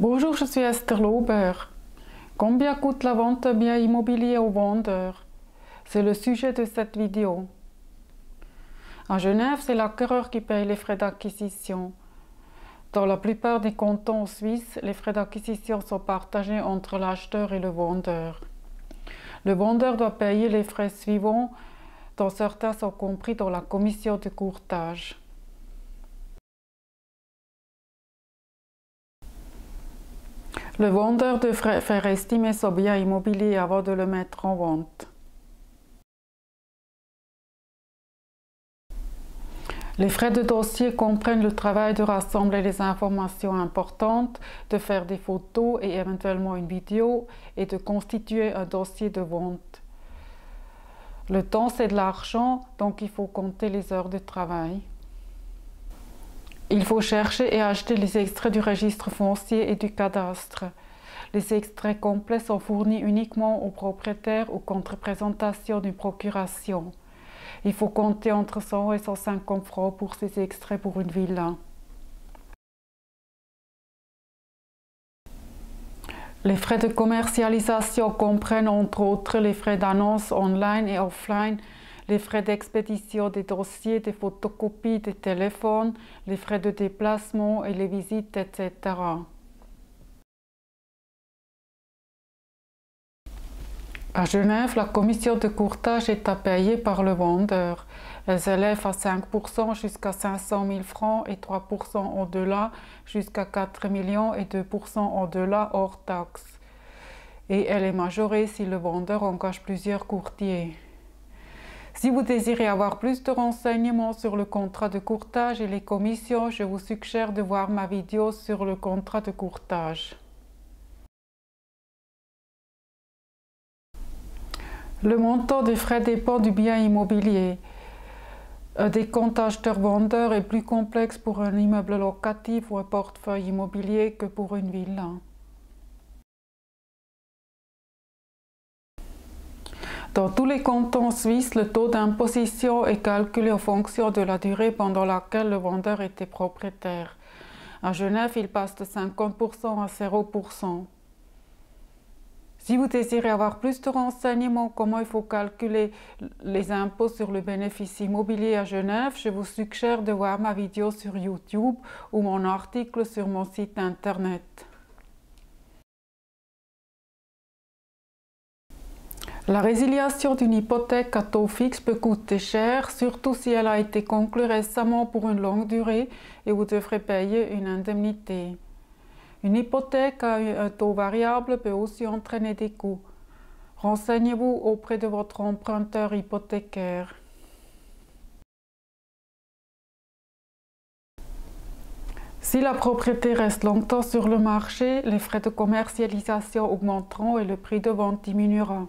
Bonjour, je suis Esther Lauber. Combien coûte la vente de biens immobiliers aux vendeurs? C'est le sujet de cette vidéo. À Genève, c'est l'acquéreur qui paye les frais d'acquisition. Dans la plupart des cantons suisses, les frais d'acquisition sont partagés entre l'acheteur et le vendeur. Le vendeur doit payer les frais suivants, dont certains sont compris dans la commission de courtage. Le vendeur devrait faire estimer son bien immobilier avant de le mettre en vente. Les frais de dossier comprennent le travail de rassembler les informations importantes, de faire des photos et éventuellement une vidéo et de constituer un dossier de vente. Le temps, c'est de l'argent, donc il faut compter les heures de travail. Il faut chercher et acheter les extraits du registre foncier et du cadastre. Les extraits complets sont fournis uniquement aux propriétaires ou contre présentation d'une procuration. Il faut compter entre 100 et 150 francs pour ces extraits pour une villa. Les frais de commercialisation comprennent entre autres les frais d'annonce online et offline, les frais d'expédition des dossiers, des photocopies, des téléphones, les frais de déplacement et les visites, etc. À Genève, la commission de courtage est à payer par le vendeur. Elle s'élève à 5% jusqu'à 500 000 francs et 3% au-delà jusqu'à 4 millions et 2% au-delà hors taxes. Et elle est majorée si le vendeur engage plusieurs courtiers. Si vous désirez avoir plus de renseignements sur le contrat de courtage et les commissions, je vous suggère de voir ma vidéo sur le contrat de courtage. Le montant des frais dépend du bien immobilier. Un décompte acheteur-vendeur est plus complexe pour un immeuble locatif ou un portefeuille immobilier que pour une villa. Dans tous les cantons suisses, le taux d'imposition est calculé en fonction de la durée pendant laquelle le vendeur était propriétaire. À Genève, il passe de 50% à 0%. Si vous désirez avoir plus de renseignements comment il faut calculer les impôts sur le bénéfice immobilier à Genève, je vous suggère de voir ma vidéo sur YouTube ou mon article sur mon site internet. La résiliation d'une hypothèque à taux fixe peut coûter cher, surtout si elle a été conclue récemment pour une longue durée et vous devrez payer une indemnité. Une hypothèque à un taux variable peut aussi entraîner des coûts. Renseignez-vous auprès de votre emprunteur hypothécaire. Si la propriété reste longtemps sur le marché, les frais de commercialisation augmenteront et le prix de vente diminuera.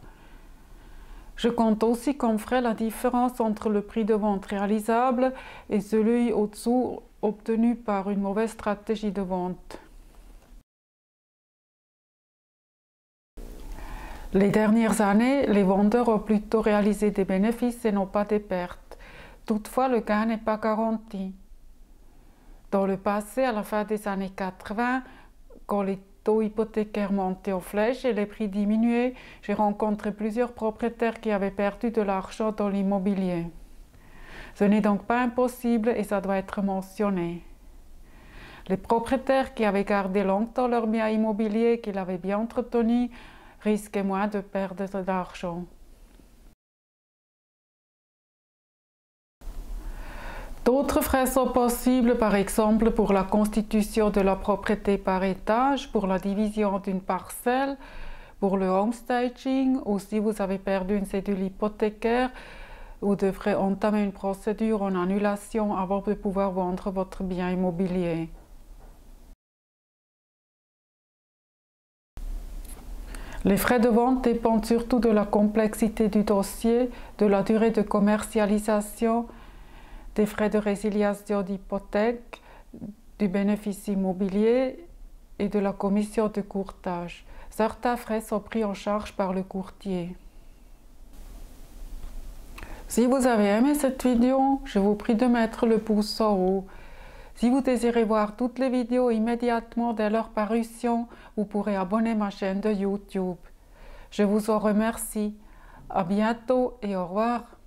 Je compte aussi comme frais la différence entre le prix de vente réalisable et celui au-dessous obtenu par une mauvaise stratégie de vente. Les dernières années, les vendeurs ont plutôt réalisé des bénéfices et non pas des pertes. Toutefois, le gain n'est pas garanti. Dans le passé, à la fin des années 80, quand les taux hypothécaires montaient en flèche et les prix diminuaient, j'ai rencontré plusieurs propriétaires qui avaient perdu de l'argent dans l'immobilier. Ce n'est donc pas impossible et ça doit être mentionné. Les propriétaires qui avaient gardé longtemps leur bien immobilier, qu'ils avaient bien entretenu, risquaient moins de perdre de l'argent. D'autres frais sont possibles, par exemple pour la constitution de la propriété par étage, pour la division d'une parcelle, pour le homestaging, ou si vous avez perdu une cédule hypothécaire, vous devrez entamer une procédure en annulation avant de pouvoir vendre votre bien immobilier. Les frais de vente dépendent surtout de la complexité du dossier, de la durée de commercialisation, des frais de résiliation d'hypothèque, du bénéfice immobilier et de la commission de courtage. Certains frais sont pris en charge par le courtier. Si vous avez aimé cette vidéo, je vous prie de mettre le pouce en haut. Si vous désirez voir toutes les vidéos immédiatement dès leur parution, vous pourrez abonner ma chaîne de YouTube. Je vous en remercie. À bientôt et au revoir.